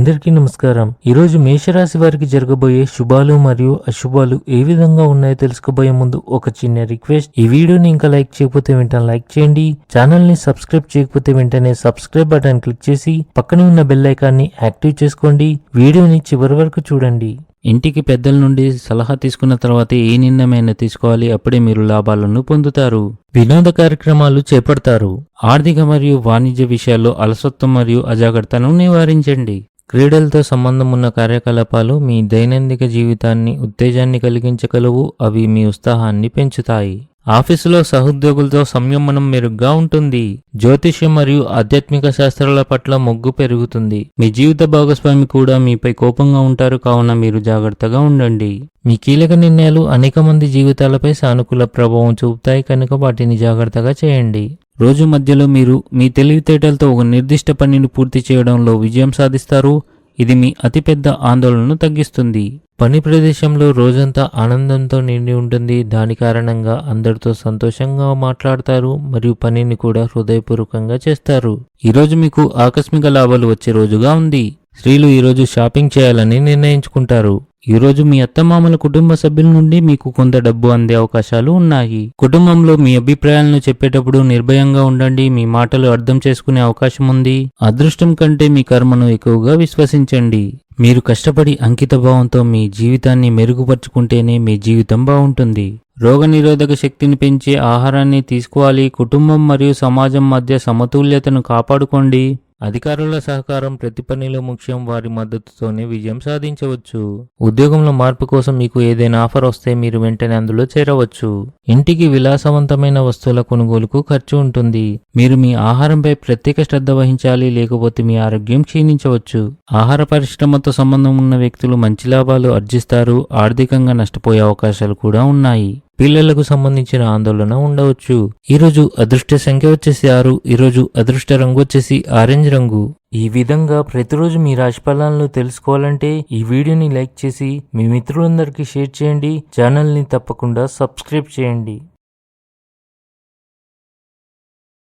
అందరికీ నమస్కారం. ఈరోజు మేషరాశి వారికి జరగబోయే శుభాలు మరియు అశుభాలు ఏ విధంగా ఉన్నాయో తెలుసుకోబోయే ముందు ఒక చిన్న రిక్వెస్ట్. ఈ వీడియోని ఇంకా లైక్ చేయకపోతే వెంటనే లైక్ చేయండి. ఛానల్ ని సబ్స్క్రైబ్ చేయకపోతే వెంటనే సబ్స్క్రైబ్ బటన్ క్లిక్ చేసి పక్కనే ఉన్న బెల్ ఐకాన్ని యాక్టివ్ చేసుకోండి. వీడియోని చివరి వరకు చూడండి. ఇంటికి పెద్దల నుండి సలహా తీసుకున్న తర్వాత ఏ నిర్ణయమైనా తీసుకోవాలి, అప్పుడే మీరు లాభాలను పొందుతారు. వినోద కార్యక్రమాలు చేపడతారు. ఆర్థిక మరియు వాణిజ్య విషయాల్లో అలసత్వం మరియు అజాగ్రత్తను నివారించండి. క్రీడలతో సంబంధం ఉన్న కార్యకలాపాలు మీ దైనందిక జీవితాన్ని ఉత్తేజాన్ని కలిగించగలవు. అవి మీ ఉత్సాహాన్ని పెంచుతాయి. ఆఫీసులో సహోద్యోగులతో సంయమనం మెరుగ్గా ఉంటుంది. జ్యోతిష్యం మరియు ఆధ్యాత్మిక శాస్త్రాల పట్ల మొగ్గు పెరుగుతుంది. మీ జీవిత భాగస్వామి కూడా మీపై కోపంగా ఉంటారు, కావున మీరు జాగ్రత్తగా ఉండండి. మీ కీలక నిర్ణయాలు అనేక మంది జీవితాలపై సానుకూల ప్రభావం చూపుతాయి కనుక వాటిని జాగ్రత్తగా చేయండి. రోజు మధ్యలో మీరు మీ తెలివితేటలతో ఒక నిర్దిష్ట పనిని పూర్తి చేయడంలో విజయం సాధిస్తారు. ఇది మీ అతిపెద్ద ఆందోళనను తగ్గిస్తుంది. పని ప్రదేశంలో రోజంతా ఆనందంతో నిండి ఉంటుంది. దాని కారణంగా అందరితో సంతోషంగా మాట్లాడతారు మరియు పనిని కూడా హృదయపూర్వకంగా చేస్తారు. ఈరోజు మీకు ఆకస్మిక లాభాలు వచ్చే రోజుగా ఉంది. స్త్రీలు ఈరోజు షాపింగ్ చేయాలని నిర్ణయించుకుంటారు. ఈరోజు మీ అత్తమామల కుటుంబ సభ్యుల నుండి మీకు కొంత డబ్బు అందే అవకాశాలు ఉన్నాయి. కుటుంబంలో మీ అభిప్రాయాలను చెప్పేటప్పుడు నిర్భయంగా ఉండండి. మీ మాటలు అర్థం చేసుకునే అవకాశం ఉంది. అదృష్టం కంటే మీ కర్మను ఎక్కువగా విశ్వసించండి. మీరు కష్టపడి అంకితభావంతో మీ జీవితాన్ని మెరుగుపరుచుకుంటేనే మీ జీవితం బాగుంటుంది. రోగనిరోధక శక్తిని పెంచే ఆహారాన్ని తీసుకోవాలి. కుటుంబం మరియు సమాజం మధ్య సమతుల్యతను కాపాడుకోండి. అధికారుల సహకారం ప్రతి పనిలో ముఖ్యం. వారి మద్దతుతోనే విజయం సాధించవచ్చు. ఉద్యోగంలో మార్పు కోసం మీకు ఏదైనా ఆఫర్ వస్తే మీరు వెంటనే అందులో చేరవచ్చు. ఇంటికి విలాసవంతమైన వస్తువుల కొనుగోలుకు ఖర్చు ఉంటుంది. మీరు మీ ఆహారంపై ప్రత్యేక శ్రద్ధ వహించాలి, లేకపోతే మీ ఆరోగ్యం క్షీణించవచ్చు. ఆహార పరిశ్రమతో సంబంధం ఉన్న వ్యక్తులు మంచి లాభాలు ఆర్జిస్తారు. ఆర్థికంగా నష్టపోయే అవకాశాలు కూడా ఉన్నాయి. పిల్లలకు సంబంధించిన ఆందోళన ఉండవచ్చు. ఈరోజు అదృష్ట సంఖ్య వచ్చేసి 6. ఈరోజు అదృష్ట రంగు వచ్చేసి ఆరెంజ్ రంగు. ఈ విధంగా ప్రతిరోజు మీ రాశి ఫలాలను తెలుసుకోవాలంటే ఈ వీడియోని లైక్ చేసి మీ మిత్రులందరికీ షేర్ చేయండి. ఛానల్ ని తప్పకుండా సబ్స్క్రైబ్ చేయండి.